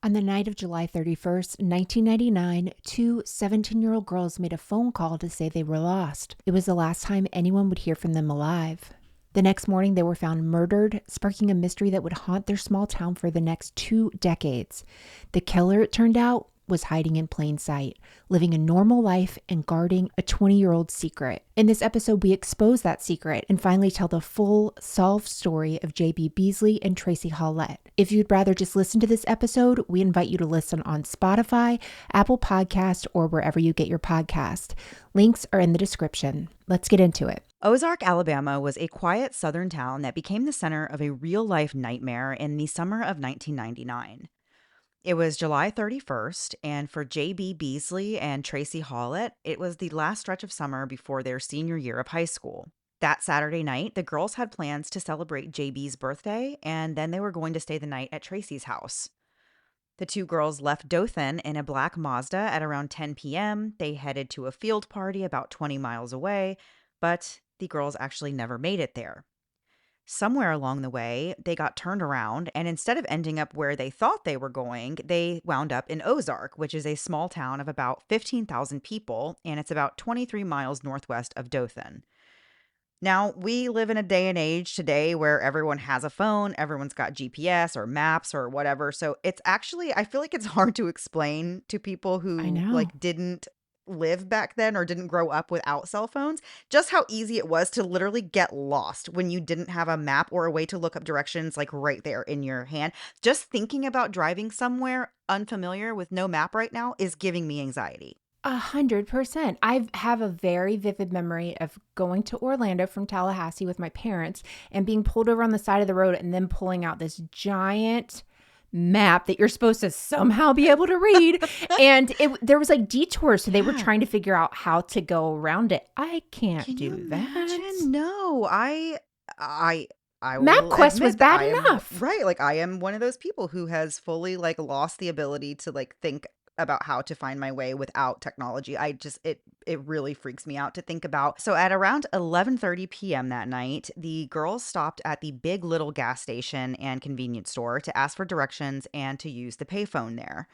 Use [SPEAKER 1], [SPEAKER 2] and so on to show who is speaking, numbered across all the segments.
[SPEAKER 1] On the night of July 31st, 1999, two 17-year-old girls made a phone call to say they were lost. It was the last time anyone would hear from them alive. The next morning, they were found murdered, sparking a mystery that would haunt their small town for the next 2 decades. The killer, it turned out, was hiding in plain sight, living a normal life and guarding a 20-year-old secret. In this episode, we expose that secret and finally tell the full solved story of J.B. Beasley and Tracie Hawlett. If you'd rather just listen to this episode, we invite you to listen on Spotify, Apple Podcast, or wherever you get your podcast. Links are in the description. Let's get into it.
[SPEAKER 2] Ozark, Alabama was a quiet southern town that became the center of a real-life nightmare in the summer of 1999. It was July 31st, and for J.B. Beasley and Tracie Hawlett, it was the last stretch of summer before their senior year of high school. That Saturday night, the girls had plans to celebrate J.B.'s birthday, and then they were going to stay the night at Tracie's house. The two girls left Dothan in a black Mazda at around 10 p.m. They headed to a field party about 20 miles away, but the girls actually never made it there. Somewhere along the way, they got turned around, and instead of ending up where they thought they were going, they wound up in Ozark, which is a small town of about 15,000 people, and it's about 23 miles northwest of Dothan. Now, we live in a day and age today where everyone has a phone, everyone's got GPS or maps or whatever, so it's actually, I feel like it's hard to explain to people
[SPEAKER 1] I
[SPEAKER 2] who
[SPEAKER 1] know.
[SPEAKER 2] didn't live back then or didn't grow up without cell phones, just how easy it was to literally get lost when you didn't have a map or a way to look up directions like right there in your hand. Just thinking about driving somewhere unfamiliar with no map right now is giving me anxiety.
[SPEAKER 1] 100%. I have a very vivid memory of going to Orlando from Tallahassee with my parents and being pulled over on the side of the road and then pulling out this giant map that you're supposed to somehow be able to read. And there was like detours, so they were trying to figure out how to go around it. I can't
[SPEAKER 2] Can
[SPEAKER 1] do
[SPEAKER 2] you
[SPEAKER 1] that.
[SPEAKER 2] imagine? No, I will
[SPEAKER 1] MapQuest was
[SPEAKER 2] admit that
[SPEAKER 1] bad
[SPEAKER 2] I am
[SPEAKER 1] enough.
[SPEAKER 2] right. Like I am one of those people who has fully lost the ability to think about how to find my way without technology. I just it really freaks me out to think about. So at around 11:30 p.m. that night, the girls stopped at the Big Little gas station and convenience store to ask for directions and to use the payphone there.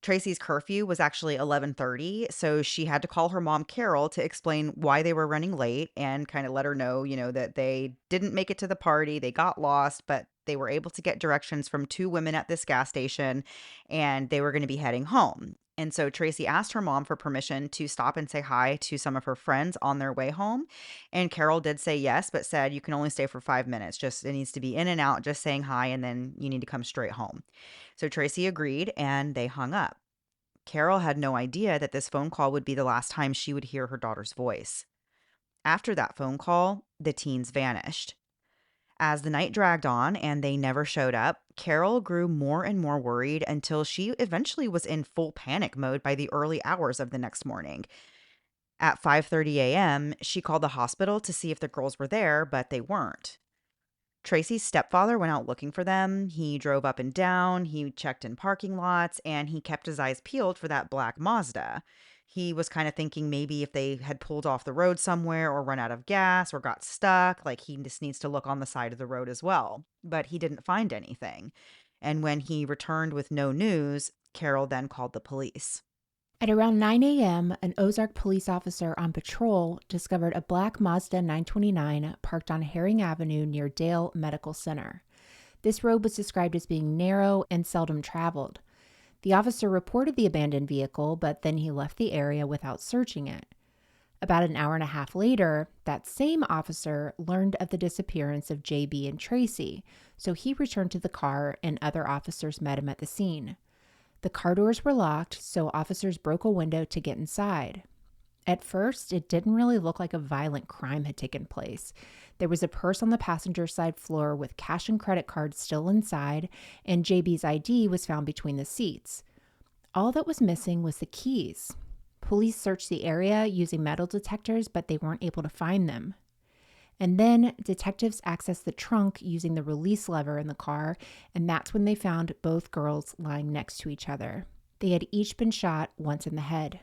[SPEAKER 2] Tracie's curfew was actually 11:30, so she had to call her mom Carol to explain why they were running late and kind of let her know, that they didn't make it to the party, they got lost, but they were able to get directions from two women at this gas station and they were going to be heading home. And so Tracie asked her mom for permission to stop and say hi to some of her friends on their way home. And Carol did say yes, but said you can only stay for 5 minutes. Just it needs to be in and out, just saying hi, and then you need to come straight home. So Tracie agreed and they hung up. Carol had no idea that this phone call would be the last time she would hear her daughter's voice. After that phone call, the teens vanished. As the night dragged on and they never showed up, Carol grew more and more worried until she eventually was in full panic mode by the early hours of the next morning. At 5:30 a.m., she called the hospital to see if the girls were there, but they weren't. Tracie's stepfather went out looking for them. He drove up and down, he checked in parking lots, and he kept his eyes peeled for that black Mazda. He was kind of thinking maybe if they had pulled off the road somewhere or run out of gas or got stuck, he just needs to look on the side of the road as well. But he didn't find anything. And when he returned with no news, Carol then called the police.
[SPEAKER 1] At around 9 a.m., an Ozark police officer on patrol discovered a black Mazda 929 parked on Herring Avenue near Dale Medical Center. This road was described as being narrow and seldom traveled. The officer reported the abandoned vehicle, but then he left the area without searching it. About an hour and a half later, that same officer learned of the disappearance of J.B. and Tracie, so he returned to the car and other officers met him at the scene. The car doors were locked, so officers broke a window to get inside. At first, it didn't really look like a violent crime had taken place. There was a purse on the passenger side floor with cash and credit cards still inside, and JB's ID was found between the seats. All that was missing was the keys. Police searched the area using metal detectors, but they weren't able to find them. And then detectives accessed the trunk using the release lever in the car, and that's when they found both girls lying next to each other. They had each been shot once in the head.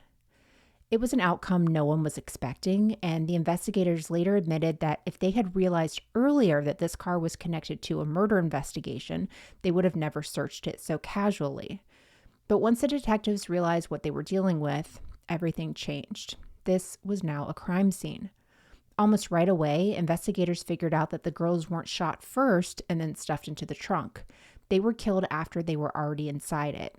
[SPEAKER 1] It was an outcome no one was expecting, and the investigators later admitted that if they had realized earlier that this car was connected to a murder investigation, they would have never searched it so casually. But once the detectives realized what they were dealing with, everything changed. This was now a crime scene. Almost right away, investigators figured out that the girls weren't shot first and then stuffed into the trunk. They were killed after they were already inside it.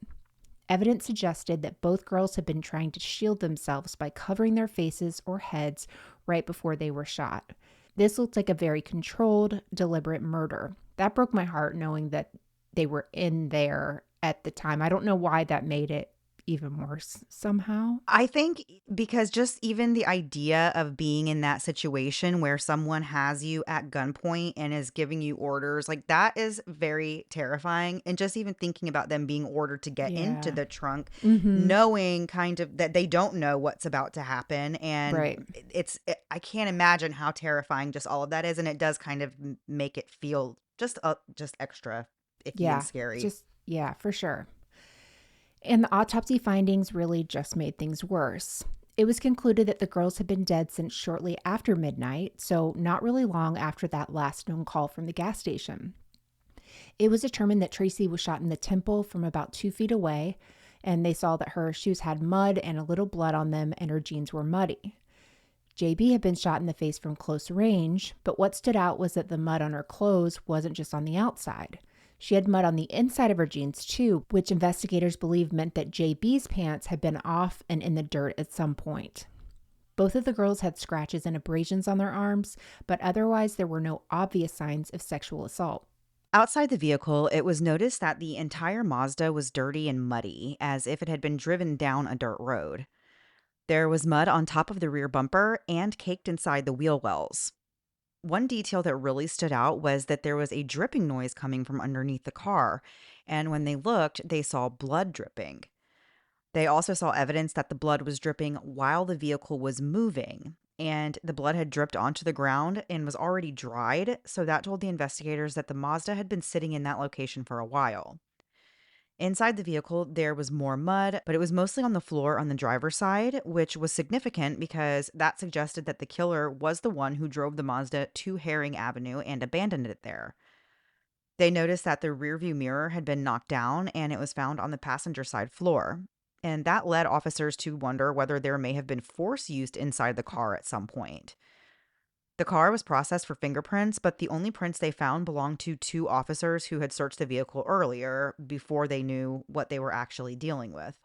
[SPEAKER 1] Evidence suggested that both girls had been trying to shield themselves by covering their faces or heads right before they were shot. This looked like a very controlled, deliberate murder. That broke my heart knowing that they were in there at the time. I don't know why that made it even worse somehow.
[SPEAKER 2] I think because just even the idea of being in that situation where someone has you at gunpoint and is giving you orders, like that is very terrifying. And just even thinking about them being ordered to get into
[SPEAKER 1] Yeah.
[SPEAKER 2] the trunk,
[SPEAKER 1] Mm-hmm.
[SPEAKER 2] knowing kind of that they don't know what's about to happen. And
[SPEAKER 1] Right.
[SPEAKER 2] I can't imagine how terrifying just all of that is. And it does kind of make it feel just extra icky and
[SPEAKER 1] Yeah.
[SPEAKER 2] scary.
[SPEAKER 1] Just, yeah, for sure. And the autopsy findings really just made things worse. It was concluded that the girls had been dead since shortly after midnight, so not really long after that last known call from the gas station. It was determined that Tracie was shot in the temple from about 2 feet away, and they saw that her shoes had mud and a little blood on them, and her jeans were muddy. JB had been shot in the face from close range, but what stood out was that the mud on her clothes wasn't just on the outside. She had mud on the inside of her jeans too, which investigators believe meant that JB's pants had been off and in the dirt at some point. Both of the girls had scratches and abrasions on their arms, but otherwise there were no obvious signs of sexual assault.
[SPEAKER 2] Outside the vehicle, it was noticed that the entire Mazda was dirty and muddy, as if it had been driven down a dirt road. There was mud on top of the rear bumper and caked inside the wheel wells. One detail that really stood out was that there was a dripping noise coming from underneath the car, and when they looked, they saw blood dripping. They also saw evidence that the blood was dripping while the vehicle was moving, and the blood had dripped onto the ground and was already dried, so that told the investigators that the Mazda had been sitting in that location for a while. Inside the vehicle, there was more mud, but it was mostly on the floor on the driver's side, which was significant because that suggested that the killer was the one who drove the Mazda to Herring Avenue and abandoned it there. They noticed that the rearview mirror had been knocked down and it was found on the passenger side floor. And that led officers to wonder whether there may have been force used inside the car at some point. The car was processed for fingerprints, but the only prints they found belonged to two officers who had searched the vehicle earlier before they knew what they were actually dealing with.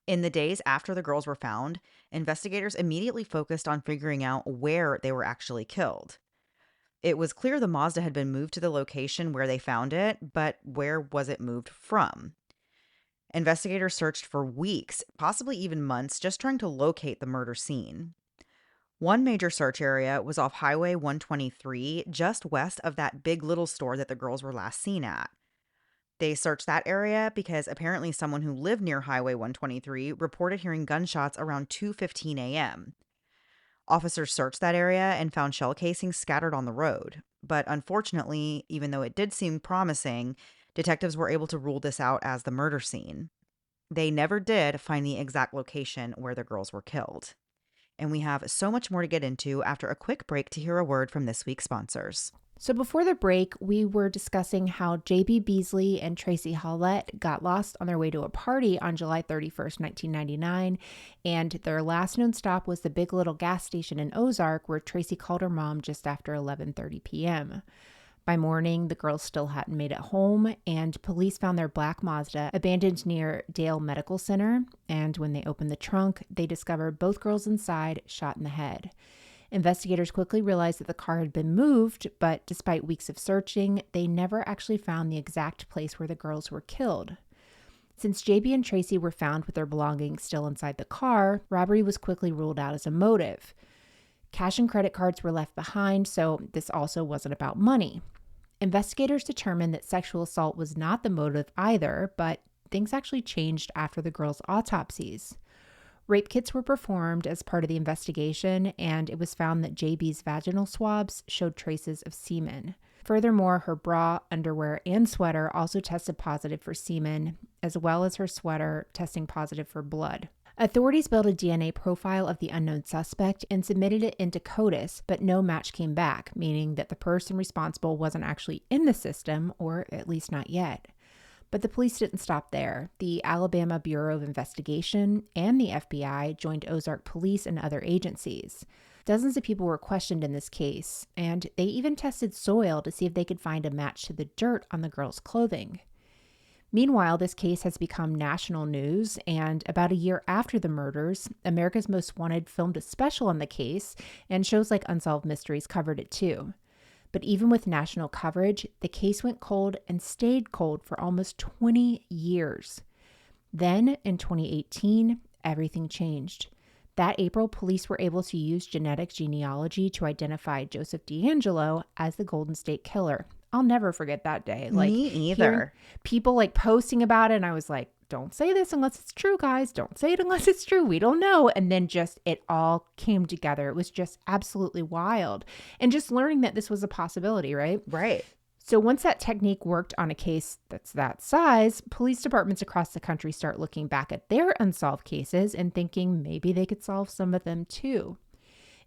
[SPEAKER 2] In the days after the girls were found, investigators immediately focused on figuring out where they were actually killed. It was clear the Mazda had been moved to the location where they found it, but where was it moved from? Investigators searched for weeks, possibly even months, just trying to locate the murder scene. One major search area was off Highway 123, just west of that Big Little store that the girls were last seen at. They searched that area because apparently someone who lived near Highway 123 reported hearing gunshots around 2:15 a.m. Officers searched that area and found shell casings scattered on the road. But unfortunately, even though it did seem promising, detectives were able to rule this out as the murder scene. They never did find the exact location where the girls were killed. And we have so much more to get into after a quick break to hear a word from this week's sponsors.
[SPEAKER 1] So before the break, we were discussing how JB Beasley and Tracie Hawlett got lost on their way to a party on July 31st, 1999, and their last known stop was the Big Little gas station in Ozark, where Tracie called her mom just after 11:30 p.m. By morning, the girls still hadn't made it home, and police found their black Mazda abandoned near Dale Medical Center, and when they opened the trunk, they discovered both girls inside shot in the head. Investigators quickly realized that the car had been moved, but despite weeks of searching, they never actually found the exact place where the girls were killed. Since JB and Tracie were found with their belongings still inside the car, robbery was quickly ruled out as a motive. Cash and credit cards were left behind, so this also wasn't about money. Investigators determined that sexual assault was not the motive either, but things actually changed after the girls' autopsies. Rape kits were performed as part of the investigation, and it was found that JB's vaginal swabs showed traces of semen. Furthermore, her bra, underwear, and sweater also tested positive for semen, as well as her sweater testing positive for blood. Authorities built a DNA profile of the unknown suspect and submitted it into CODIS, but no match came back, meaning that the person responsible wasn't actually in the system, or at least not yet. But the police didn't stop there. The Alabama Bureau of Investigation and the FBI joined Ozark Police and other agencies. Dozens of people were questioned in this case, and they even tested soil to see if they could find a match to the dirt on the girl's clothing. Meanwhile, this case has become national news, and about a year after the murders, America's Most Wanted filmed a special on the case, and shows like Unsolved Mysteries covered it too. But even with national coverage, the case went cold and stayed cold for almost 20 years. Then, in 2018, everything changed. That April, police were able to use genetic genealogy to identify Joseph DeAngelo as the Golden State Killer. I'll never forget that day.
[SPEAKER 2] Me either.
[SPEAKER 1] People like posting about it, and I was like, don't say this unless it's true, guys. Don't say it unless it's true. We don't know. And then just it all came together. It was just absolutely wild. And just learning that this was a possibility, right?
[SPEAKER 2] Right.
[SPEAKER 1] So once that technique worked on a case that's that size, police departments across the country start looking back at their unsolved cases and thinking maybe they could solve some of them too.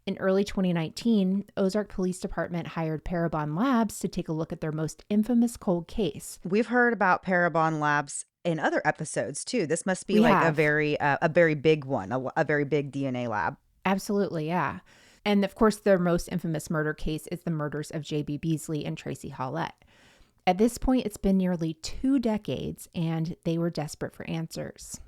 [SPEAKER 1] In early 2019, Ozark Police Department hired Parabon Labs to take a look at their most infamous cold case.
[SPEAKER 2] We've heard about Parabon Labs in other episodes too. This must be
[SPEAKER 1] We
[SPEAKER 2] like
[SPEAKER 1] have.
[SPEAKER 2] a very big one, a very big DNA lab.
[SPEAKER 1] Absolutely, yeah. And of course, their most infamous murder case is the murders of J.B. Beasley and Tracie Hawlett. At this point, it's been nearly 2 decades, and they were desperate for answers.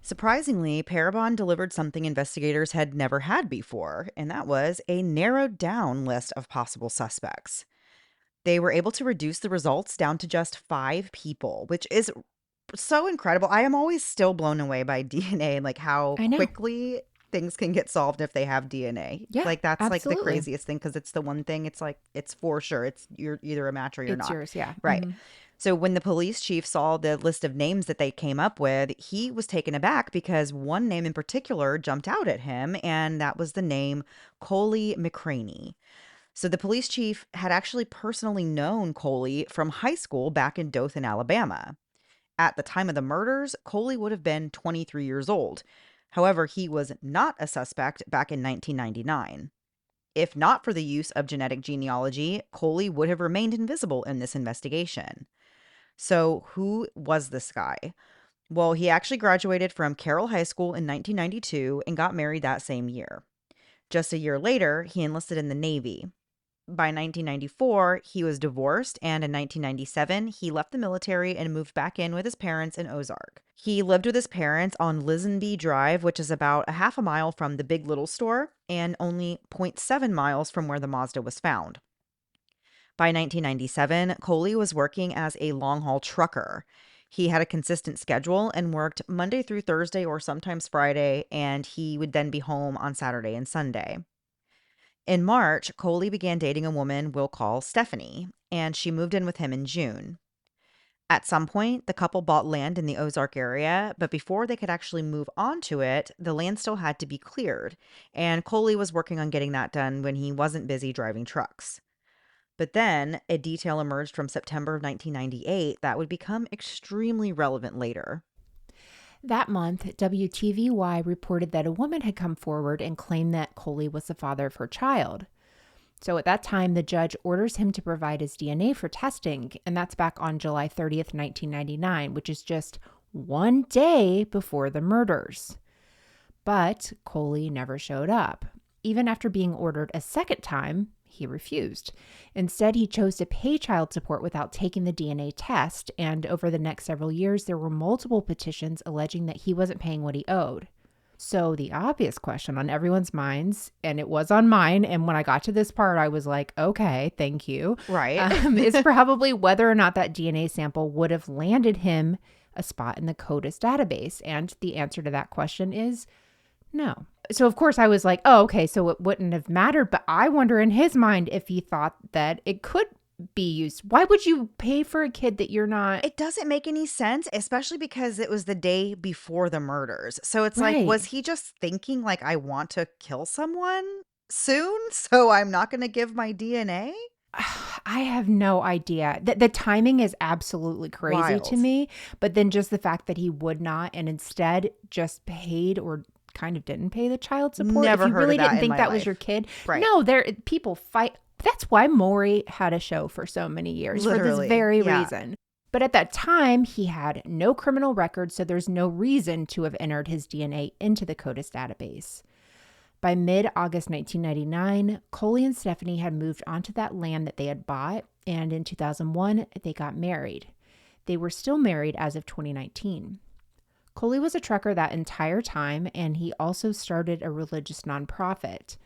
[SPEAKER 2] Surprisingly, Parabon delivered something investigators had never had before, and that was a narrowed down list of possible suspects. They were able to reduce the results down to just 5 people, which is so incredible. I am always still blown away by DNA and like how
[SPEAKER 1] I know.
[SPEAKER 2] quickly things can get solved if they have DNA.
[SPEAKER 1] Yeah,
[SPEAKER 2] Like that's like the
[SPEAKER 1] absolutely.
[SPEAKER 2] craziest thing because it's the one thing it's like it's for sure. You're either a match or you're
[SPEAKER 1] It's
[SPEAKER 2] not.
[SPEAKER 1] yours, yeah.
[SPEAKER 2] Right.
[SPEAKER 1] Mhm.
[SPEAKER 2] So when the police chief saw the list of names that they came up with, he was taken aback because one name in particular jumped out at him, and that was the name Coley McCraney. So the police chief had actually personally known Coley from high school back in Dothan, Alabama. At the time of the murders, Coley would have been 23 years old. However, he was not a suspect back in 1999. If not for the use of genetic genealogy, Coley would have remained invisible in this investigation. So, who was this guy? Well, he actually graduated from Carroll High School in 1992 and got married that same year. Just a year later, he enlisted in the Navy. By 1994, he was divorced, and in 1997, he left the military and moved back in with his parents in Ozark. He lived with his parents on Lisenby Drive, which is about a half a mile from the Big Little store and only zero point 0.7 miles from where the Mazda was found. By 1997, Coley was working as a long-haul trucker. He had a consistent schedule and worked Monday through Thursday or sometimes Friday, and he would then be home on Saturday and Sunday. In March, Coley began dating a woman we'll call Stephanie, and she moved in with him in June. At some point, the couple bought land in the Ozark area, but before they could actually move onto it, the land still had to be cleared, and Coley was working on getting that done when he wasn't busy driving trucks. But then, a detail emerged from September of 1998 that would become extremely relevant later.
[SPEAKER 1] That month, WTVY reported that a woman had come forward and claimed that Coley was the father of her child. So at that time, the judge orders him to provide his DNA for testing, and that's back on July 30th, 1999, which is just 1 day before the murders. But Coley never showed up. Even after being ordered a second time, he refused. Instead, he chose to pay child support without taking the DNA test, and over the next several years, there were multiple petitions alleging that he wasn't paying what he owed. So the obvious question on everyone's minds, and it was on mine, and when I got to this part, I was like, okay, thank you,
[SPEAKER 2] Right.
[SPEAKER 1] is probably whether or not that DNA sample would have landed him a spot in the CODIS database. And the answer to that question is no. So of course I was like, oh, okay, so it wouldn't have mattered. But I wonder in his mind if he thought that it could be used. Why would you pay for a kid that you're not?
[SPEAKER 2] It doesn't make any sense, especially because it was the day before the murders. So it's like,
[SPEAKER 1] Right.
[SPEAKER 2] was he just thinking, like, I want to kill someone soon, so I'm not going to give my DNA?
[SPEAKER 1] I have no idea. The timing is absolutely crazy to
[SPEAKER 2] Wild.
[SPEAKER 1] me, but then just the fact that he would not and instead just paid or kind of didn't pay the child support. If
[SPEAKER 2] Never
[SPEAKER 1] you
[SPEAKER 2] heard of
[SPEAKER 1] really
[SPEAKER 2] that
[SPEAKER 1] didn't
[SPEAKER 2] in
[SPEAKER 1] think
[SPEAKER 2] my
[SPEAKER 1] that was your
[SPEAKER 2] life.
[SPEAKER 1] kid,
[SPEAKER 2] Right.
[SPEAKER 1] no, there people fight. That's why Maury had a show for so many years for this
[SPEAKER 2] Literally.
[SPEAKER 1] very
[SPEAKER 2] Yeah.
[SPEAKER 1] reason. But at that time, he had no criminal record, so there's no reason to have entered his DNA into the CODIS database. By mid August 1999, Coley and Stephanie had moved onto that land that they had bought, and in 2001, they got married. They were still married as of 2019. Coley was a trucker that entire time, and he also started a religious nonprofit.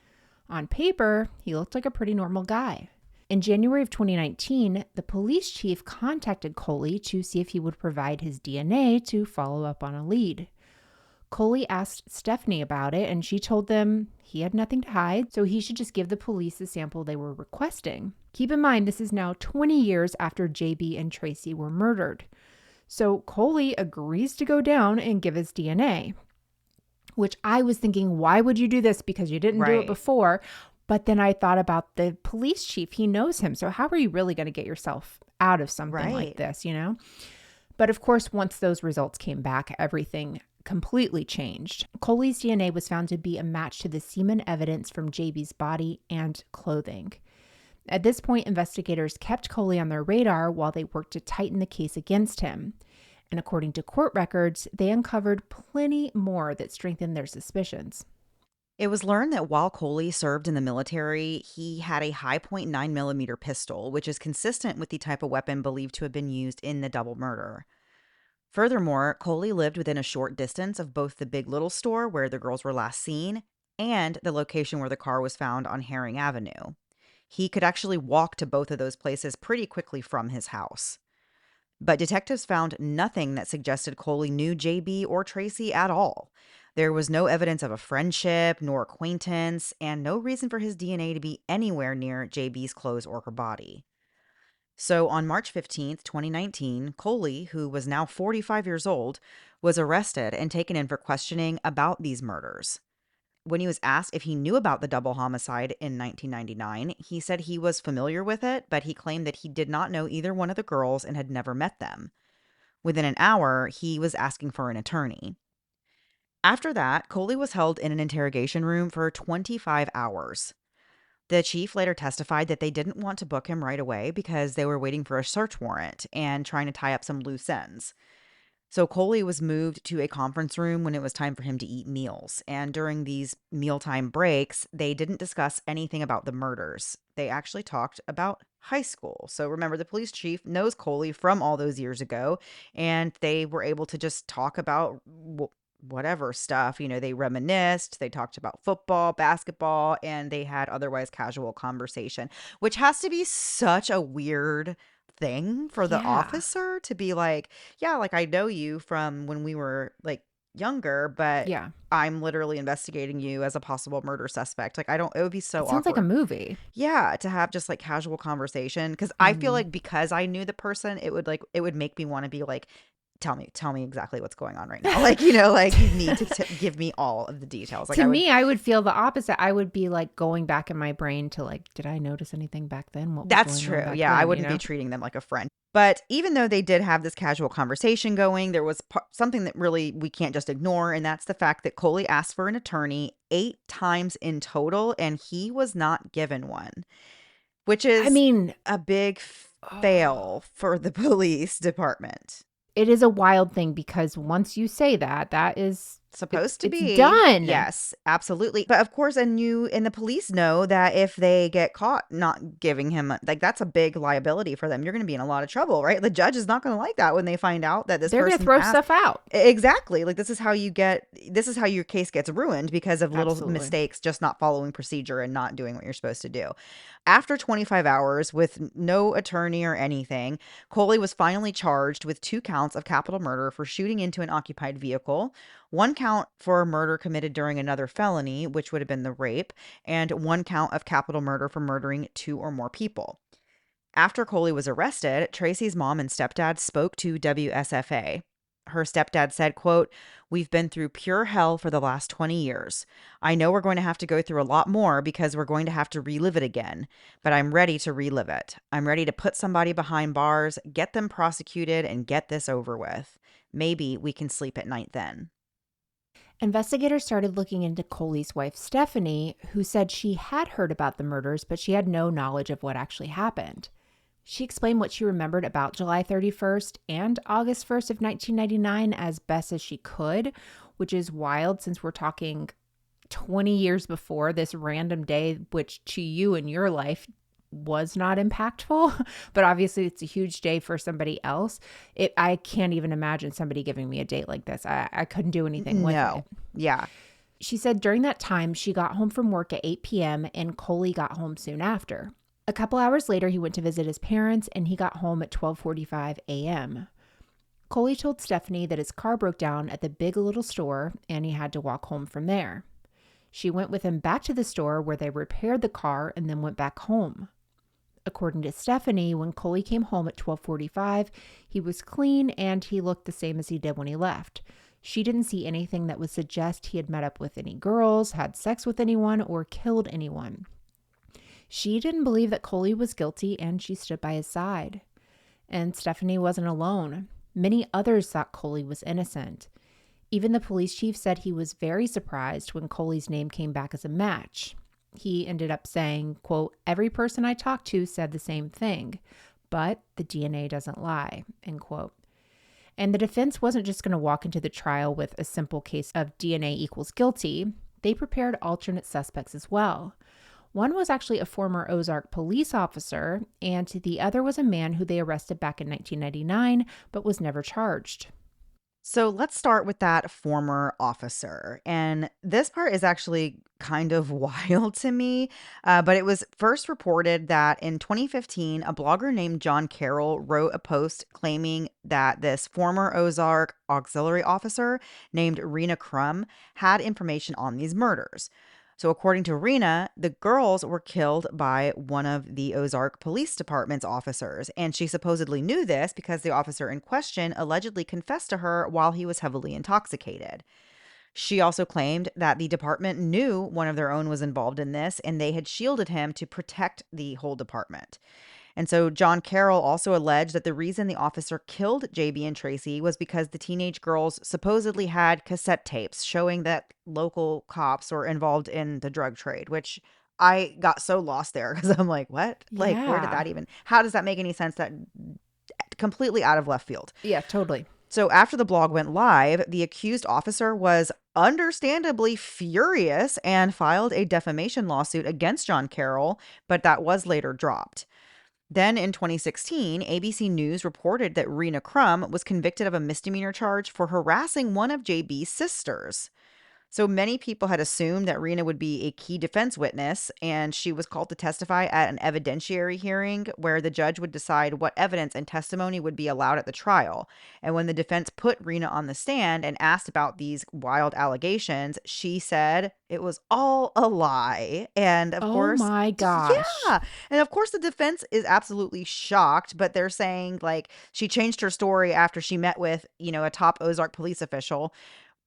[SPEAKER 1] On paper, he looked like a pretty normal guy. In January of 2019, the police chief contacted Coley to see if he would provide his DNA to follow up on a lead. Coley asked Stephanie about it, and she told them he had nothing to hide, so he should just give the police the sample they were requesting. Keep in mind, this is now 20 years after JB and Tracie were murdered. So Coley agrees to go down and give his DNA, which I was thinking, why would you do this? Because you didn't do it
[SPEAKER 2] Right.
[SPEAKER 1] before. But then I thought about the police chief. He knows him. So how are you really going to get yourself out of something like
[SPEAKER 2] Right.
[SPEAKER 1] this, you know? But of course, once those results came back, everything completely changed. Coley's DNA was found to be a match to the semen evidence from JB's body and clothing. At this point, investigators kept Coley on their radar while they worked to tighten the case against him. And according to court records, they uncovered plenty more that strengthened their suspicions.
[SPEAKER 2] It was learned that while Coley served in the military, he had a high point 9 millimeter pistol, which is consistent with the type of weapon believed to have been used in the double murder. Furthermore, Coley lived within a short distance of both the Big Little store where the girls were last seen and the location where the car was found on Herring Avenue. He could actually walk to both of those places pretty quickly from his house. But detectives found nothing that suggested Coley knew JB or Tracy at all. There was no evidence of a friendship nor acquaintance, and no reason for his DNA to be anywhere near JB's clothes or her body. So on March 15th, 2019, Coley, who was now 45 years old, was arrested and taken in for questioning about these murders. When he was asked if he knew about the double homicide in 1999, he said he was familiar with it, but he claimed that he did not know either one of the girls and had never met them. Within an hour, he was asking for an attorney. After that, Coley was held in an interrogation room for 25 hours. The chief later testified that they didn't want to book him right away because they were waiting for a search warrant and trying to tie up some loose ends. So Coley was moved to a conference room when it was time for him to eat meals. And during these mealtime breaks, they didn't discuss anything about the murders. They actually talked about high school. So remember, the police chief knows Coley from all those years ago, and they were able to just talk about whatever stuff. They reminisced, they talked about football, basketball, and they had otherwise casual conversation, which has to be such a weird thing for the
[SPEAKER 1] Yeah.
[SPEAKER 2] officer to be like, yeah, like I know you from when we were like younger, but
[SPEAKER 1] Yeah.
[SPEAKER 2] I'm literally investigating you as a possible murder suspect. Like, I don't, it would be so
[SPEAKER 1] It sounds like a
[SPEAKER 2] awkward.
[SPEAKER 1] movie.
[SPEAKER 2] Yeah, to have just like casual conversation. Cause I feel
[SPEAKER 1] Hmm.
[SPEAKER 2] like because I knew the person, it would make me want to be like, tell me exactly what's going on right now. Like, like you need to give me all of the details. Like
[SPEAKER 1] To
[SPEAKER 2] I would.
[SPEAKER 1] me, I would feel the opposite. I would be like going back in my brain to like, did I notice anything back then? What was
[SPEAKER 2] That's
[SPEAKER 1] going on
[SPEAKER 2] true.
[SPEAKER 1] back
[SPEAKER 2] Yeah, I
[SPEAKER 1] then? You
[SPEAKER 2] wouldn't be
[SPEAKER 1] know?
[SPEAKER 2] treating them like a friend. But even though they did have this casual conversation going, there was something that really we can't just ignore, and that's the fact that Coley asked for an attorney 8 times in total, and he was not given one, which
[SPEAKER 1] I
[SPEAKER 2] is
[SPEAKER 1] mean,
[SPEAKER 2] a big
[SPEAKER 1] oh,
[SPEAKER 2] fail for the police department.
[SPEAKER 1] it is a wild thing because once you say that, that is
[SPEAKER 2] Supposed to
[SPEAKER 1] it's
[SPEAKER 2] be.
[SPEAKER 1] done.
[SPEAKER 2] Yes, absolutely. But of course, and the police know that if they get caught not giving him, like, that's a big liability for them. You're going to be in a lot of trouble, right? The judge is not going to like that when they find out that this
[SPEAKER 1] They're going to
[SPEAKER 2] person
[SPEAKER 1] throw
[SPEAKER 2] asked.
[SPEAKER 1] stuff out.
[SPEAKER 2] Exactly. Like, this is how your case gets ruined because of little
[SPEAKER 1] Absolutely.
[SPEAKER 2] mistakes, just not following procedure and not doing what you're supposed to do. After 25 hours with no attorney or anything, Coley was finally charged with 2 counts of capital murder for shooting into an occupied vehicle, 1 count for murder committed during another felony, which would have been the rape, and 1 count of capital murder for murdering 2 or more people. After Coley was arrested, Tracy's mom and stepdad spoke to WSFA. Her stepdad said, quote, "We've been through pure hell for the last 20 years. I know we're going to have to go through a lot more because we're going to have to relive it again, but I'm ready to relive it. I'm ready to put somebody behind bars, get them prosecuted, and get this over with. Maybe we can sleep at night then."
[SPEAKER 1] Investigators started looking into Coley's wife, Stephanie, who said she had heard about the murders, but she had no knowledge of what actually happened. She explained what she remembered about July 31st and August 1st of 1999 as best as she could, which is wild since we're talking 20 years before this random day, which to you in your life was not impactful, but obviously it's a huge day for somebody else. I can't even imagine somebody giving me a date like this. I couldn't do anything with
[SPEAKER 2] No.
[SPEAKER 1] it.
[SPEAKER 2] Yeah.
[SPEAKER 1] She said during that time, she got home from work at 8 p.m. and Coley got home soon after. A couple hours later, he went to visit his parents and he got home at 12:45 a.m. Coley told Stephanie that his car broke down at the Big Little store and he had to walk home from there. She went with him back to the store where they repaired the car and then went back home. According to Stephanie, when Coley came home at 12:45, he was clean and he looked the same as he did when he left. She didn't see anything that would suggest he had met up with any girls, had sex with anyone, or killed anyone. She didn't believe that Coley was guilty and she stood by his side. And Stephanie wasn't alone. Many others thought Coley was innocent. Even the police chief said he was very surprised when Coley's name came back as a match. He ended up saying, quote, "Every person I talked to said the same thing, but the DNA doesn't lie," end quote. And the defense wasn't just going to walk into the trial with a simple case of DNA equals guilty. They prepared alternate suspects as well. One was actually a former Ozark police officer, and the other was a man who they arrested back in 1999, but was never charged.
[SPEAKER 2] So let's start with that former officer. And this part is actually kind of wild to me. But it was first reported that in 2015, a blogger named John Carroll wrote a post claiming that this former Ozark auxiliary officer named Rena Crum had information on these murders. So, according to Rena, the girls were killed by one of the Ozark Police Department's officers, and she supposedly knew this because the officer in question allegedly confessed to her while he was heavily intoxicated. She also claimed that the department knew one of their own was involved in this, and they had shielded him to protect the whole department. And so John Carroll also alleged that the reason the officer killed JB and Tracy was because the teenage girls supposedly had cassette tapes showing that local cops were involved in the drug trade, which I got so lost there because I'm like, what? Like, where did
[SPEAKER 1] Yeah.
[SPEAKER 2] that even, how does that make any sense? That completely out of left field.
[SPEAKER 1] Yeah, totally.
[SPEAKER 2] So after the blog went live, the accused officer was understandably furious and filed a defamation lawsuit against John Carroll, but that was later dropped. Then in 2016, ABC News reported that Rena Crum was convicted of a misdemeanor charge for harassing one of JB's sisters. So many people had assumed that Rena would be a key defense witness, and she was called to testify at an evidentiary hearing where the judge would decide what evidence and testimony would be allowed at the trial. And when the defense put Rena on the stand and asked about these wild allegations, she said it was all a lie. And of
[SPEAKER 1] Oh
[SPEAKER 2] course,
[SPEAKER 1] my gosh.
[SPEAKER 2] yeah. And of course, the defense is absolutely shocked, but they're saying like she changed her story after she met with, a top Ozark police official.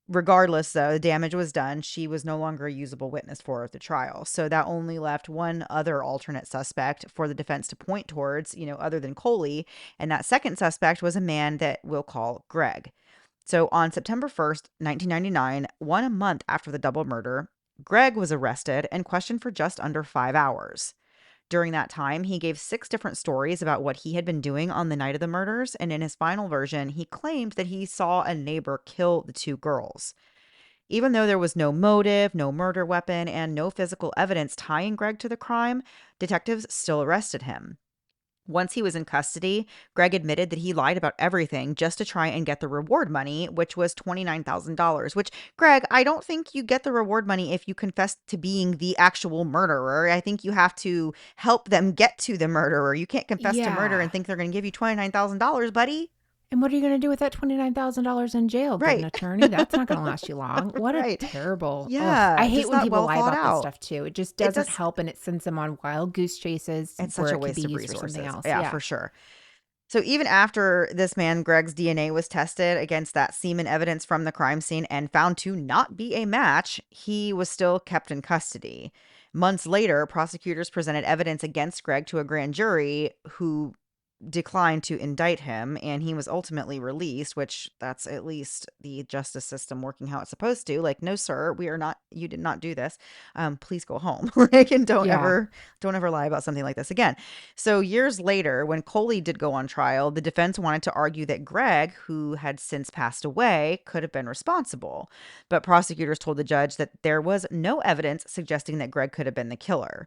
[SPEAKER 2] Regardless, though, the damage was done. She was no longer a usable witness for the trial. So that only left one other alternate suspect for the defense to point towards, other than Coley. And that second suspect was a man that we'll call Greg. So on September 1st, 1999, 1 month after the double murder, Greg was arrested and questioned for just under 5 hours. During that time, he gave 6 different stories about what he had been doing on the night of the murders, and in his final version, he claimed that he saw a neighbor kill the 2 girls. Even though there was no motive, no murder weapon, and no physical evidence tying Greg to the crime, detectives still arrested him. Once he was in custody, Greg admitted that he lied about everything just to try and get the reward money, which was $29,000, which, Greg, I don't think you get the reward money if you confess to being the actual murderer. I think you have to help them get to the murderer. You can't confess to murder and think they're going to give you $29,000, buddy.
[SPEAKER 1] And what are you going to do with that $29,000 in jail? Get an attorney? That's not going to last you long. What a terrible.
[SPEAKER 2] Yeah.
[SPEAKER 1] I hate when
[SPEAKER 2] not
[SPEAKER 1] people
[SPEAKER 2] well
[SPEAKER 1] lie
[SPEAKER 2] thought
[SPEAKER 1] about
[SPEAKER 2] out.
[SPEAKER 1] this stuff too. It just doesn't help, and it sends them on wild goose chases.
[SPEAKER 2] It's
[SPEAKER 1] where
[SPEAKER 2] such a
[SPEAKER 1] it could
[SPEAKER 2] waste
[SPEAKER 1] be
[SPEAKER 2] of
[SPEAKER 1] used for
[SPEAKER 2] resources.
[SPEAKER 1] something else.
[SPEAKER 2] Yeah, for sure. So even after this man Greg's DNA was tested against that semen evidence from the crime scene and found to not be a match, he was still kept in custody. Months later, prosecutors presented evidence against Greg to a grand jury who declined to indict him, and he was ultimately released, which that's at least the justice system working how it's supposed to. Like, no, sir, we are not, you did not do this. Please go home. Like, and
[SPEAKER 1] Yeah.
[SPEAKER 2] don't ever lie about something like this again. So years later, when Coley did go on trial, the defense wanted to argue that Greg, who had since passed away, could have been responsible. But prosecutors told the judge that there was no evidence suggesting that Greg could have been the killer.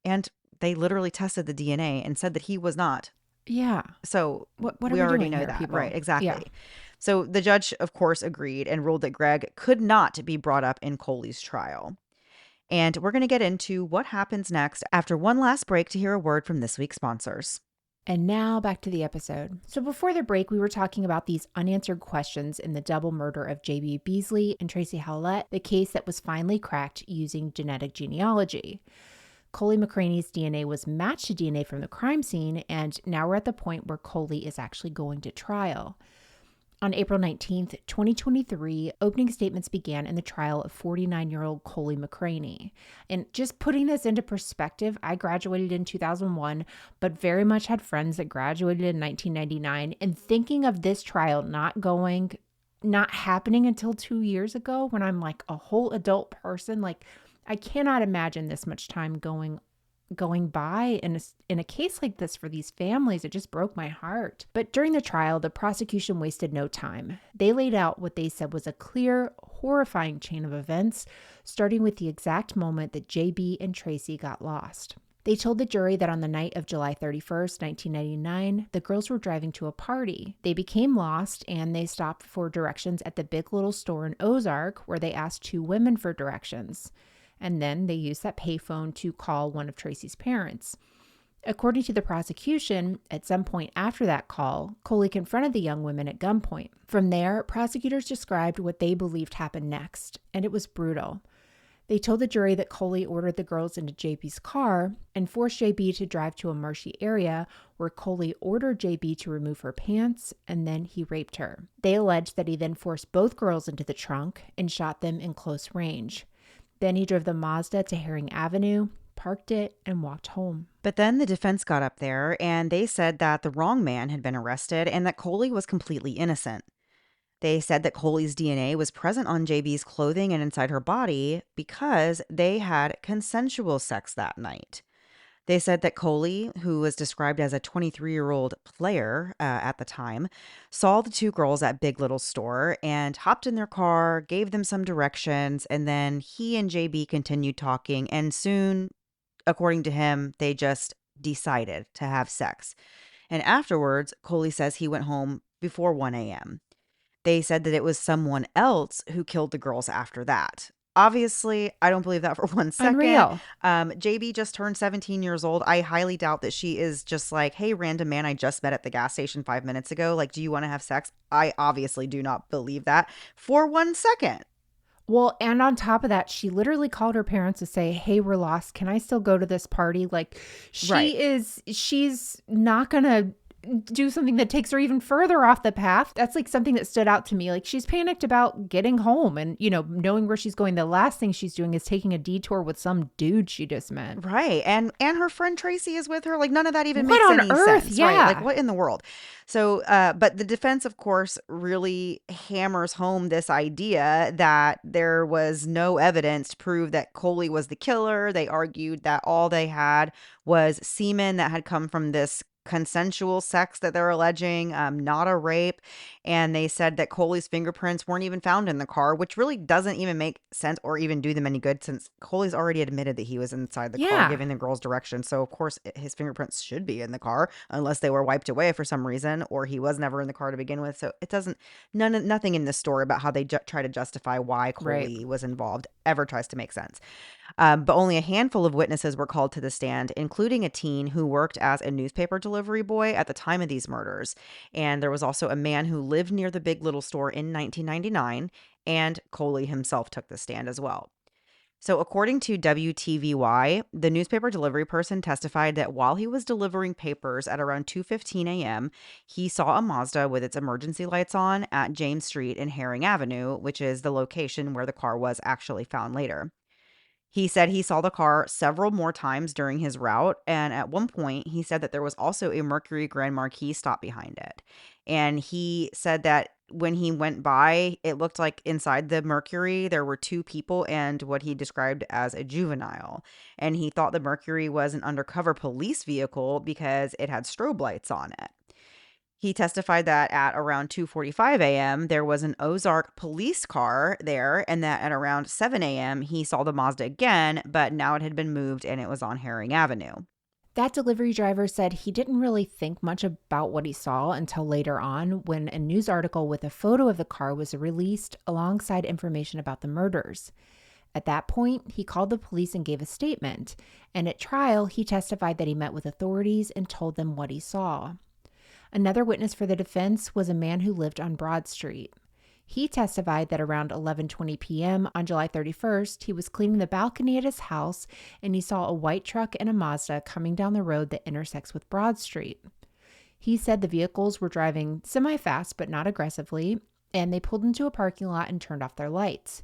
[SPEAKER 2] And they literally tested the DNA and said that he was not.
[SPEAKER 1] Yeah.
[SPEAKER 2] So
[SPEAKER 1] What are
[SPEAKER 2] we
[SPEAKER 1] we
[SPEAKER 2] already
[SPEAKER 1] doing
[SPEAKER 2] know
[SPEAKER 1] here,
[SPEAKER 2] that, right?
[SPEAKER 1] people? Yeah.
[SPEAKER 2] Exactly. So the judge, of course, agreed and ruled that Greg could not be brought up in Coley's trial. And we're going to get into what happens next after one last break to hear a word from this week's sponsors.
[SPEAKER 1] And now back to the episode. So before the break, we were talking about these unanswered questions in the double murder of J.B. Beasley and Tracie Hawlett, the case that was finally cracked using genetic genealogy. Coley McCraney's DNA was matched to DNA from the crime scene, and now we're at the point where Coley is actually going to trial. On April 19th, 2023, opening statements began in the trial of 49-year-old Coley McCraney. And just putting this into perspective, I graduated in 2001, but very much had friends that graduated in 1999. And thinking of this trial not happening until 2 years ago when I'm like a whole adult person, like I cannot imagine this much time going by in a case like this for these families. It just broke my heart. But during the trial, the prosecution wasted no time. They laid out what they said was a clear, horrifying chain of events, starting with the exact moment that JB and Tracie got lost. They told the jury that on the night of July 31st, 1999, the girls were driving to a party. They became lost and they stopped for directions at the Big Little Store in Ozark, where they asked two women for directions. And then they used that payphone to call one of Tracie's parents. According to the prosecution, at some point after that call, Coley confronted the young women at gunpoint. From there, prosecutors described what they believed happened next, and it was brutal. They told the jury that Coley ordered the girls into JB's car and forced JB to drive to a marshy area where Coley ordered JB to remove her pants, and then he raped her. They alleged that he then forced both girls into the trunk and shot them in close range. Then he drove the Mazda to Herring Avenue, parked it, and walked home.
[SPEAKER 2] But then the defense got up there and they said that the wrong man had been arrested and that Coley was completely innocent. They said that Coley's DNA was present on JB's clothing and inside her body because they had consensual sex that night. They said that Coley, who was described as a 23-year-old player at the time, saw the two girls at Big Little Store and hopped in their car, gave them some directions, and then he and JB continued talking. And soon, according to him, they just decided to have sex. And afterwards, Coley says he went home before 1 a.m. They said that it was someone else who killed the girls after that. Obviously, I don't believe that for 1 second.
[SPEAKER 1] Unreal.
[SPEAKER 2] JB just turned 17 years old. I highly doubt that she is just like, hey, random man I just met at the gas station 5 minutes ago. Like, do you want to have sex? I obviously do not believe that for 1 second.
[SPEAKER 1] Well, and on top of that, she literally called her parents to say, hey, we're lost. Can I still go to this party? Like,
[SPEAKER 2] Right.
[SPEAKER 1] she's not going to do something that takes her even further off the path. That's like something that stood out to me. Like she's panicked about getting home and, knowing where she's going. The last thing she's doing is taking a detour with some dude she just met.
[SPEAKER 2] Right. And her friend Tracie is with her. Like none of that even
[SPEAKER 1] What
[SPEAKER 2] makes
[SPEAKER 1] on
[SPEAKER 2] any
[SPEAKER 1] earth?
[SPEAKER 2] sense.
[SPEAKER 1] Yeah.
[SPEAKER 2] Right. Like what in the world? So, but the defense, of course, really hammers home this idea that there was no evidence to prove that Coley was the killer. They argued that all they had was semen that had come from this consensual sex that they're alleging, not a rape. And they said that Coley's fingerprints weren't even found in the car, which really doesn't even make sense or even do them any good since Coley's already admitted that he was inside the car
[SPEAKER 1] Yeah.
[SPEAKER 2] giving the girls directions. So, of course, his fingerprints should be in the car unless they were wiped away for some reason or he was never in the car to begin with. So it doesn't, nothing in this story about how they try to justify why
[SPEAKER 1] Right.
[SPEAKER 2] Coley was involved ever tries to make sense. But only a handful of witnesses were called to the stand, including a teen who worked as a newspaper delivery boy at the time of these murders. And there was also a man who lived near the Big Little Store in 1999, and Coley himself took the stand as well. So, according to WTVY, the newspaper delivery person testified that while he was delivering papers at around 2:15 a.m., he saw a Mazda with its emergency lights on at James Street and Herring Avenue, which is the location where the car was actually found later. He said he saw the car several more times during his route, and at one point, he said that there was also a Mercury Grand Marquis stop behind it. And he said that when he went by, it looked like inside the Mercury there were two people and what he described as a juvenile. And he thought the Mercury was an undercover police vehicle because it had strobe lights on it. He testified that at around 2:45 a.m., there was an Ozark police car there, and that at around 7 a.m., he saw the Mazda again, but now it had been moved and it was on Herring Avenue.
[SPEAKER 1] That delivery driver said he didn't really think much about what he saw until later on when a news article with a photo of the car was released alongside information about the murders. At that point, he called the police and gave a statement, and at trial, he testified that he met with authorities and told them what he saw. Another witness for the defense was a man who lived on Broad Street. He testified that around 11:20 p.m. on July 31st, he was cleaning the balcony at his house and he saw a white truck and a Mazda coming down the road that intersects with Broad Street. He said the vehicles were driving semi-fast but not aggressively, and they pulled into a parking lot and turned off their lights.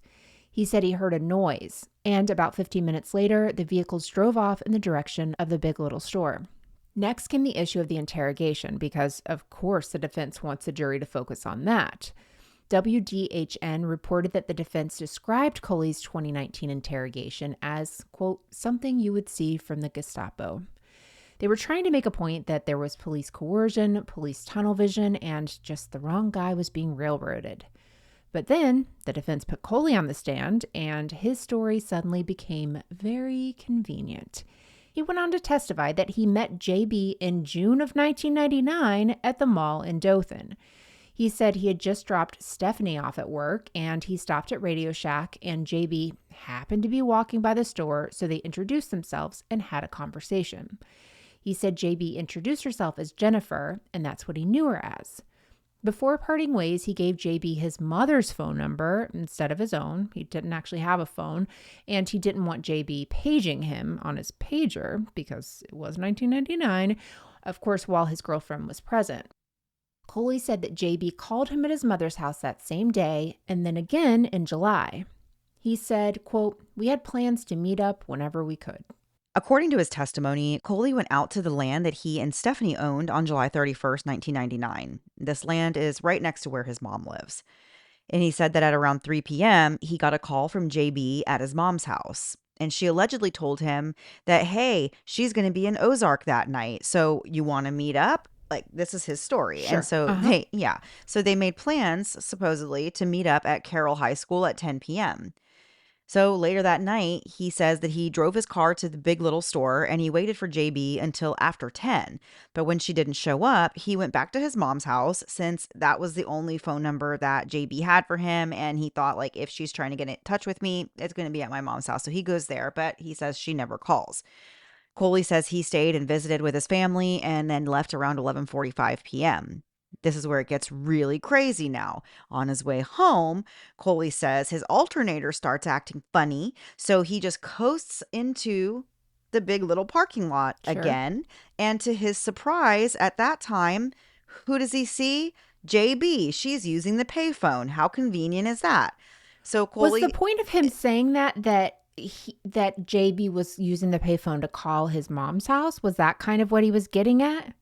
[SPEAKER 1] He said he heard a noise, and about 15 minutes later, the vehicles drove off in the direction of the Big Little store. Next came the issue of the interrogation because, of course, the defense wants the jury to focus on that. WDHN reported that the defense described Coley's 2019 interrogation as, quote, something you would see from the Gestapo. They were trying to make a point that there was police coercion, police tunnel vision, and just the wrong guy was being railroaded. But then the defense put Coley on the stand, and his story suddenly became very convenient. He went on to testify that he met JB in June of 1999 at the mall in Dothan. He said he had just dropped Stephanie off at work and he stopped at Radio Shack and JB happened to be walking by the store, so they introduced themselves and had a conversation. He said JB introduced herself as Jennifer and that's what he knew her as. Before parting ways, he gave JB his mother's phone number instead of his own. He didn't actually have a phone, and he didn't want JB paging him on his pager because it was 1999, of course, while his girlfriend was present. Coley said that JB called him at his mother's house that same day and then again in July. He said, quote, we had plans to meet up whenever we could.
[SPEAKER 2] According to his testimony, Coley went out to the land that he and Stephanie owned on July 31st, 1999. This land is right next to where his mom lives. And he said that at around 3 p.m., he got a call from JB at his mom's house. And she allegedly told him that, hey, she's going to be in Ozark that night. So you want to meet up? Like, this is his story.
[SPEAKER 1] Sure.
[SPEAKER 2] And so so they made plans, supposedly, to meet up at Carroll High School at 10 p.m. So later that night, he says that he drove his car to the Big Little store and he waited for JB until after 10. But when she didn't show up, he went back to his mom's house since that was the only phone number that JB had for him. And he thought, like, if she's trying to get in touch with me, it's going to be at my mom's house. So he goes there, but he says she never calls. Coley says he stayed and visited with his family and then left around 11:45 p.m. This is where it gets really crazy now. On his way home, Coley says his alternator starts acting funny, so he just coasts into the Big Little parking lot again. And to his surprise, at that time, who does he see? JB. She's using the payphone. How convenient is that? So Coley,
[SPEAKER 1] was the point of him saying that JB was using the payphone to call his mom's house? Was that kind of what he was getting at?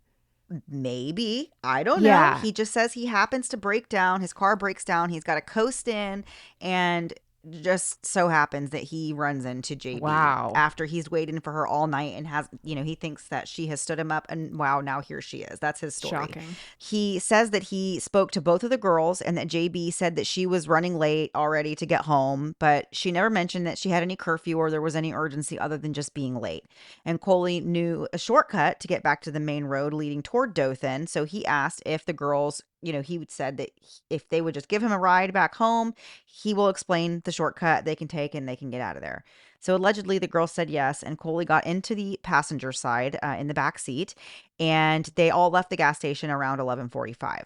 [SPEAKER 2] Maybe. I don't know. He just says he happens to break down. His car breaks down. He's got to coast in and just so happens that he runs into JB.
[SPEAKER 1] Wow.
[SPEAKER 2] After he's waiting for her all night and has, he thinks that she has stood him up and wow, now here she is. That's his story.
[SPEAKER 1] Shocking.
[SPEAKER 2] He says that he spoke to both of the girls and that JB said that she was running late already to get home, but she never mentioned that she had any curfew or there was any urgency other than just being late. And Coley knew a shortcut to get back to the main road leading toward Dothan. So he asked if the girls, he said that if they would just give him a ride back home, he will explain the shortcut they can take and they can get out of there. So allegedly the girl said yes, and Coley got into the passenger side in the back seat, and they all left the gas station around 11:45.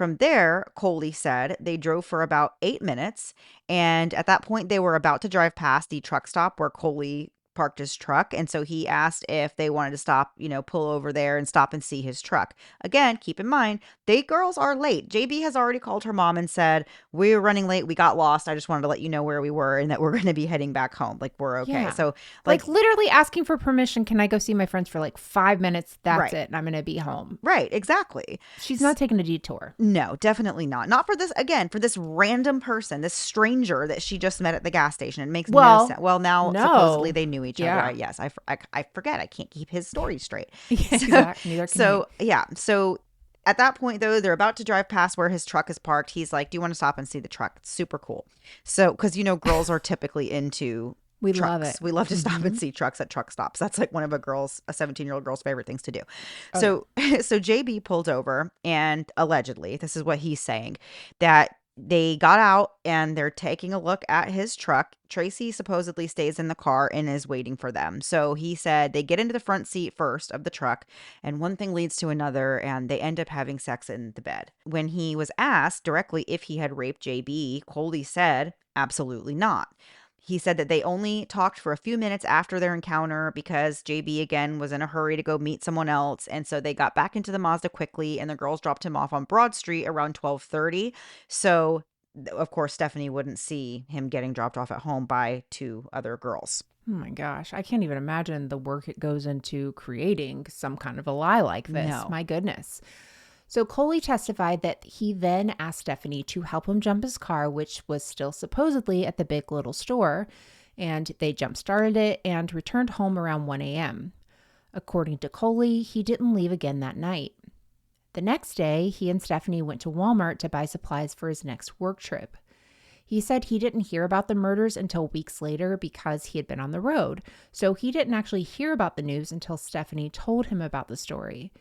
[SPEAKER 2] From there, Coley said they drove for about 8 minutes. And at that point, they were about to drive past the truck stop where Coley parked his truck. And so he asked if they wanted to stop, pull over there and stop and see his truck. Again, keep in mind, they girls are late. JB has already called her mom and said, we were running late. We got lost. I just wanted to let you know where we were and that we're going to be heading back home. Like, we're okay.
[SPEAKER 1] Yeah.
[SPEAKER 2] So,
[SPEAKER 1] Like literally asking for permission. Can I go see my friends for like 5 minutes? That's
[SPEAKER 2] Right.
[SPEAKER 1] it. And I'm going to be home.
[SPEAKER 2] Right, exactly.
[SPEAKER 1] She's not taking a detour.
[SPEAKER 2] No, definitely not. Not for this, again, for this random person, this stranger that she just met at the gas station. It makes no sense. Well, now supposedly they knew each other. Yes, I forget. I can't keep his story straight.
[SPEAKER 1] Exactly. Neither can he.
[SPEAKER 2] Yeah. So at that point, though, they're about to drive past where his truck is parked. He's like, do you want to stop and see the truck? It's super cool. So, because, girls are typically into
[SPEAKER 1] We
[SPEAKER 2] trucks.
[SPEAKER 1] love it.
[SPEAKER 2] We love to stop and see trucks at truck stops. That's like one of a 17-year-old girl's favorite things to do. So JB pulled over, and allegedly, this is what he's saying, that they got out and they're taking a look at his truck. Tracie supposedly stays in the car and is waiting for them. So he said they get into the front seat first of the truck, and one thing leads to another, and they end up having sex in the bed. When he was asked directly if he had raped JB, Coley said, absolutely not. He said that they only talked for a few minutes after their encounter because JB, again, was in a hurry to go meet someone else. And so they got back into the Mazda quickly, and the girls dropped him off on Broad Street around 12:30. So, of course, Stephanie wouldn't see him getting dropped off at home by two other girls.
[SPEAKER 1] Oh my gosh. I can't even imagine the work it goes into creating some kind of a lie like this.
[SPEAKER 2] No.
[SPEAKER 1] My goodness. So Coley testified that he then asked Stephanie to help him jump his car, which was still supposedly at the Big Little store, and they jump-started it and returned home around 1 a.m. According to Coley, he didn't leave again that night. The next day, he and Stephanie went to Walmart to buy supplies for his next work trip. He said he didn't hear about the murders until weeks later because he had been on the road, so he didn't actually hear about the news until Stephanie told him about the story.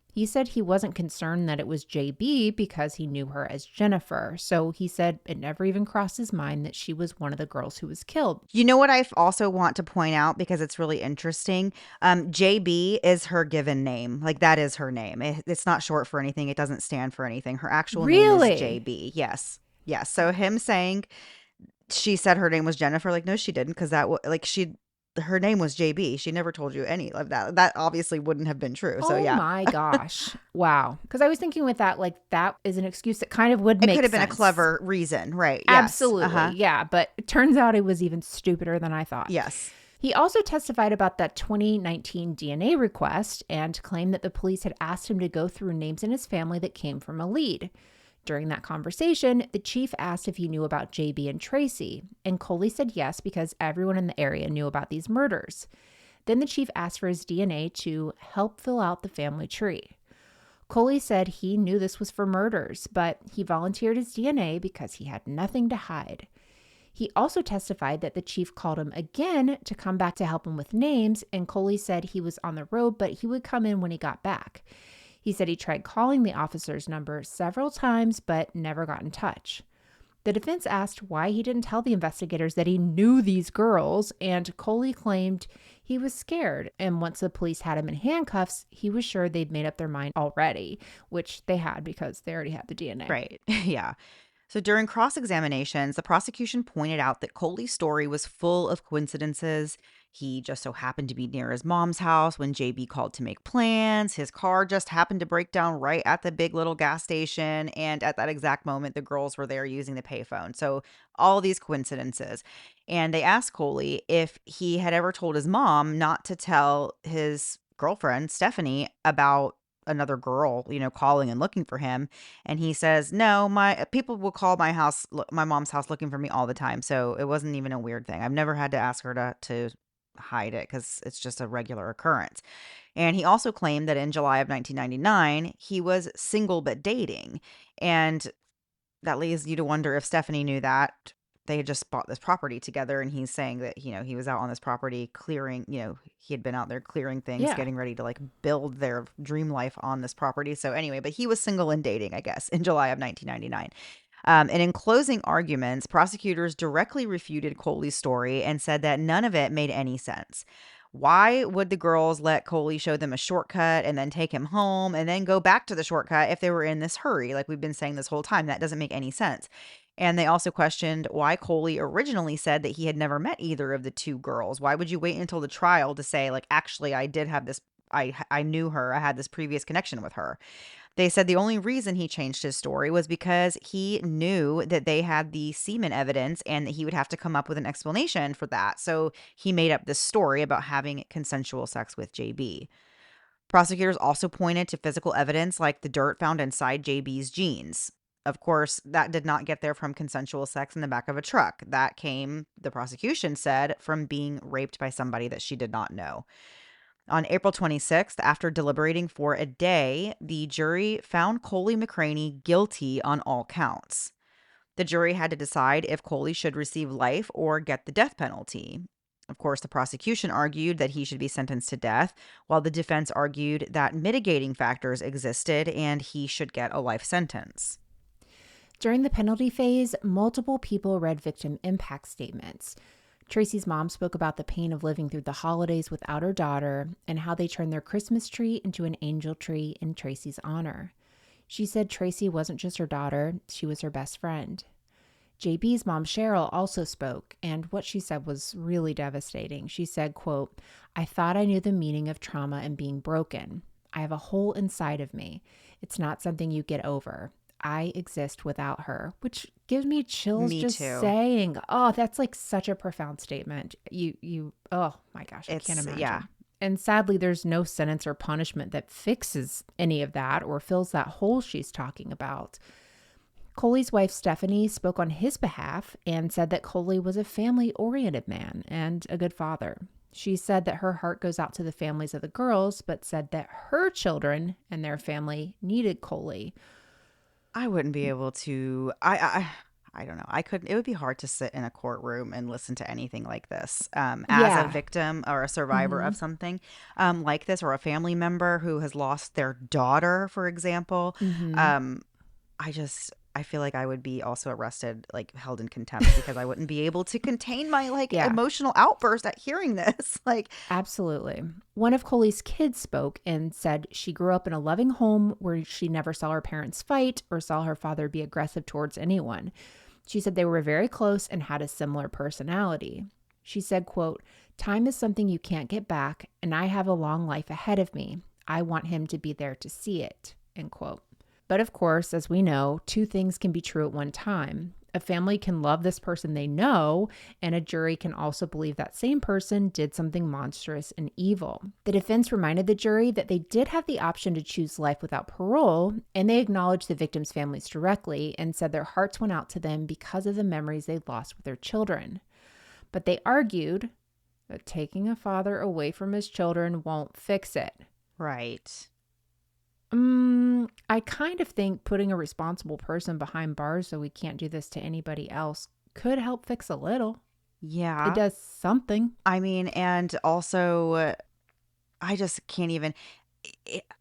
[SPEAKER 1] He said he wasn't concerned that it was JB because he knew her as Jennifer. So he said it never even crossed his mind that she was one of the girls who was killed.
[SPEAKER 2] You know what I also want to point out, because it's really interesting? JB is her given name. Like, that is her name. It's not short for anything. It doesn't stand for anything. Her actual name is JB. Yes. Yes. So him saying she said her name was Jennifer, like, no, she didn't, because her name was JB. She never told you any of that. That obviously wouldn't have been true. So, yeah.
[SPEAKER 1] Oh my gosh. Wow. Because I was thinking with that, like, that is an excuse that kind of would make sense.
[SPEAKER 2] It could have been a clever reason. Right. Yes.
[SPEAKER 1] Absolutely. Yeah. But it turns out it was even stupider than I thought.
[SPEAKER 2] Yes.
[SPEAKER 1] He also testified about that 2019 DNA request and claimed that the police had asked him to go through names in his family that came from a lead. During that conversation, the chief asked if he knew about JB and Tracie, and Coley said yes because everyone in the area knew about these murders. Then the chief asked for his DNA to help fill out the family tree. Coley said he knew this was for murders, but he volunteered his DNA because he had nothing to hide. He also testified that the chief called him again to come back to help him with names, and Coley said he was on the road, but he would come in when he got back. He said he tried calling the officer's number several times, but never got in touch. The defense asked why he didn't tell the investigators that he knew these girls, and Coley claimed he was scared. And once the police had him in handcuffs, he was sure they'd made up their mind already, which they had because they already had the DNA.
[SPEAKER 2] Right. Yeah. So during cross-examinations, the prosecution pointed out that Coley's story was full of coincidences. He just so happened to be near his mom's house when JB called to make plans. His car just happened to break down right at the Big Little gas station. And at that exact moment, the girls were there using the payphone. So all these coincidences. And they asked Coley if he had ever told his mom not to tell his girlfriend, Stephanie, about another girl, calling and looking for him. And he says, no, my people will call my house, my mom's house, looking for me all the time. So it wasn't even a weird thing. I've never had to ask her to hide it because it's just a regular occurrence. And he also claimed that in July of 1999, he was single but dating. And that leads you to wonder if Stephanie knew that. They had just bought this property together, and he's saying that, he was out on this property clearing, he had been out there clearing things, getting ready to like build their dream life on this property. So anyway, but he was single and dating, I guess, in July of 1999. And in closing arguments, prosecutors directly refuted Coley's story and said that none of it made any sense. Why would the girls let Coley show them a shortcut and then take him home and then go back to the shortcut if they were in this hurry? Like we've been saying this whole time, that doesn't make any sense. And they also questioned why Coley originally said that he had never met either of the two girls. Why would you wait until the trial to say, like, actually, I did have this, I knew her, I had this previous connection with her? They said the only reason he changed his story was because he knew that they had the semen evidence and that he would have to come up with an explanation for that. So he made up this story about having consensual sex with JB. Prosecutors also pointed to physical evidence like the dirt found inside JB's jeans. Of course, that did not get there from consensual sex in the back of a truck. That came, the prosecution said, from being raped by somebody that she did not know. On April 26th, after deliberating for a day, the jury found Coley McCraney guilty on all counts. The jury had to decide if Coley should receive life or get the death penalty. Of course, the prosecution argued that he should be sentenced to death, while the defense argued that mitigating factors existed and he should get a life sentence.
[SPEAKER 1] During the penalty phase, multiple people read victim impact statements. Tracie's mom spoke about the pain of living through the holidays without her daughter and how they turned their Christmas tree into an angel tree in Tracie's honor. She said Tracie wasn't just her daughter, she was her best friend. JB's mom, Cheryl, also spoke, and what she said was really devastating. She said, quote, "I thought I knew the meaning of trauma and being broken. I have a hole inside of me. It's not something you get over. I exist without her," which gives me chills.
[SPEAKER 2] Me
[SPEAKER 1] just
[SPEAKER 2] too.
[SPEAKER 1] saying. Oh, that's like such a profound statement. Oh my gosh, I can't imagine.
[SPEAKER 2] Yeah.
[SPEAKER 1] And sadly, there's no sentence or punishment that fixes any of that or fills that hole she's talking about. Coley's wife, Stephanie, spoke on his behalf and said that Coley was a family-oriented man and a good father. She said that her heart goes out to the families of the girls, but said that her children and their family needed Coley.
[SPEAKER 2] I wouldn't be able to. I don't know. I couldn't. It would be hard to sit in a courtroom and listen to anything like this. As a victim or a survivor of something like this, or a family member who has lost their daughter, for example. I feel like I would be also arrested, like held in contempt, because I wouldn't be able to contain my emotional outburst at hearing this.
[SPEAKER 1] Absolutely. One of Coley's kids spoke and said she grew up in a loving home where she never saw her parents fight or saw her father be aggressive towards anyone. She said they were very close and had a similar personality. She said, quote, "Time is something you can't get back, and I have a long life ahead of me. I want him to be there to see it," end quote. But of course, as we know, two things can be true at one time. A family can love this person they know, and a jury can also believe that same person did something monstrous and evil. The defense reminded the jury that they did have the option to choose life without parole, and they acknowledged the victims' families directly and said their hearts went out to them because of the memories they lost with their children. But they argued that taking a father away from his children won't fix it.
[SPEAKER 2] Right.
[SPEAKER 1] I kind of think putting a responsible person behind bars so we can't do this to anybody else could help fix a little.
[SPEAKER 2] Yeah.
[SPEAKER 1] It does something.
[SPEAKER 2] I mean, and also, I just can't even,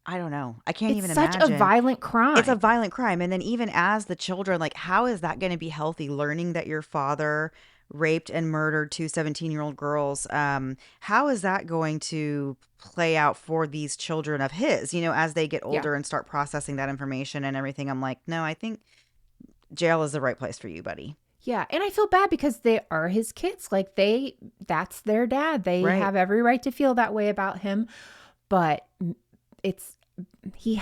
[SPEAKER 2] I don't know. I can't even imagine.
[SPEAKER 1] It's such a violent crime.
[SPEAKER 2] It's a violent crime. And then even as the children, like, how is that going to be healthy? Learning that your father raped and murdered two 17-year-old girls. How is that going to play out for these children of his, as they get older and start processing that information and everything? I'm like, no, I think jail is the right place for you, buddy.
[SPEAKER 1] Yeah. And I feel bad because they are his kids. Like that's their dad. They have every right to feel that way about him. But he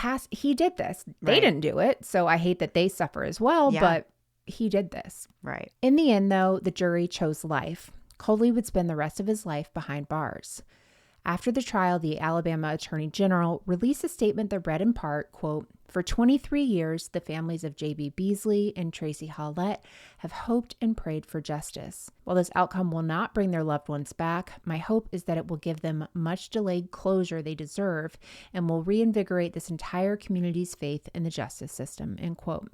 [SPEAKER 1] did this. They didn't do it. So I hate that they suffer as well, but he did this.
[SPEAKER 2] Right.
[SPEAKER 1] In the end, though, the jury chose life. Coley would spend the rest of his life behind bars. After the trial, the Alabama Attorney General released a statement that read in part, quote, "For 23 years, the families of J.B. Beasley and Tracie Hawlett have hoped and prayed for justice. While this outcome will not bring their loved ones back, my hope is that it will give them much delayed closure they deserve and will reinvigorate this entire community's faith in the justice system," end quote.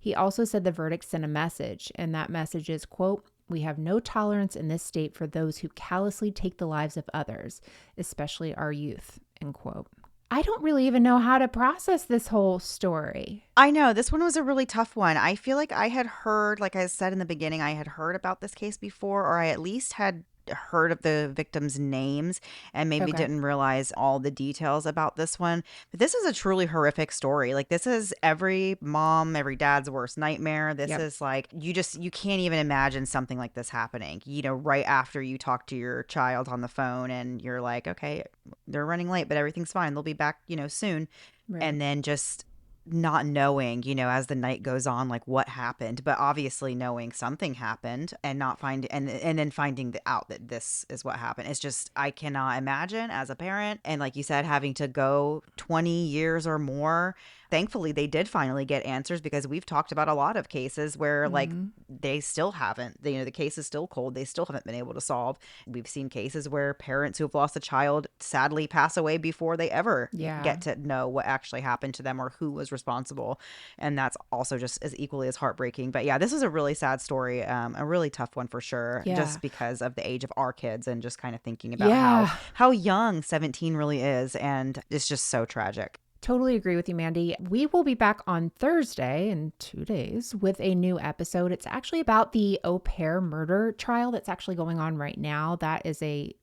[SPEAKER 1] He also said the verdict sent a message, and that message is, quote, "We have no tolerance in this state for those who callously take the lives of others, especially our youth," end quote. I don't really even know how to process this whole story.
[SPEAKER 2] I know. This one was a really tough one. I feel like I had heard, like I said in the beginning, I had heard about this case before, or I at least had heard of the victims' names and maybe
[SPEAKER 1] Okay.
[SPEAKER 2] didn't realize all the details about this one. But this is a truly horrific story. Like, this is every mom, every dad's worst nightmare. This
[SPEAKER 1] Yep.
[SPEAKER 2] is like, you can't even imagine something like this happening, right after you talk to your child on the phone and you're like, okay, they're running late, but everything's fine. They'll be back, soon.
[SPEAKER 1] Right.
[SPEAKER 2] And then just not knowing, as the night goes on, like what happened, but obviously knowing something happened and not find and then finding out that this is what happened. It's just, I cannot imagine as a parent. And like you said, having to go 20 years or more. Thankfully, they did finally get answers, because we've talked about a lot of cases where like
[SPEAKER 1] Mm-hmm.
[SPEAKER 2] they still haven't, the case is still cold. They still haven't been able to solve. We've seen cases where parents who have lost a child sadly pass away before they ever
[SPEAKER 1] Yeah.
[SPEAKER 2] get to know what actually happened to them or who was responsible. And that's also just as equally as heartbreaking. But yeah, this is a really sad story, a really tough one for sure,
[SPEAKER 1] Yeah.
[SPEAKER 2] just because of the age of our kids and just kind of thinking about
[SPEAKER 1] Yeah.
[SPEAKER 2] how young 17 really is. And it's just so tragic.
[SPEAKER 1] Totally agree with you, Mandy. We will be back on Thursday in 2 days with a new episode. It's actually about the au pair murder trial that's actually going on right now. That is a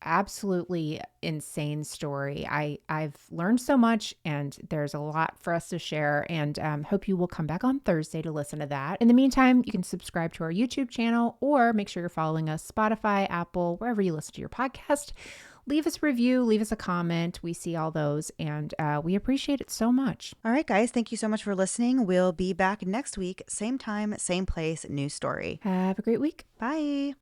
[SPEAKER 1] absolutely insane story. I've learned so much, and there's a lot for us to share, and hope you will come back on Thursday to listen to that. In the meantime, you can subscribe to our YouTube channel, or make sure you're following us Spotify, Apple, wherever you listen to your podcast. Leave us a review, leave us a comment. We see all those, and we appreciate it so much.
[SPEAKER 2] All right, guys, thank you so much for listening. We'll be back next week, same time, same place, new story.
[SPEAKER 1] Have a great week.
[SPEAKER 2] Bye.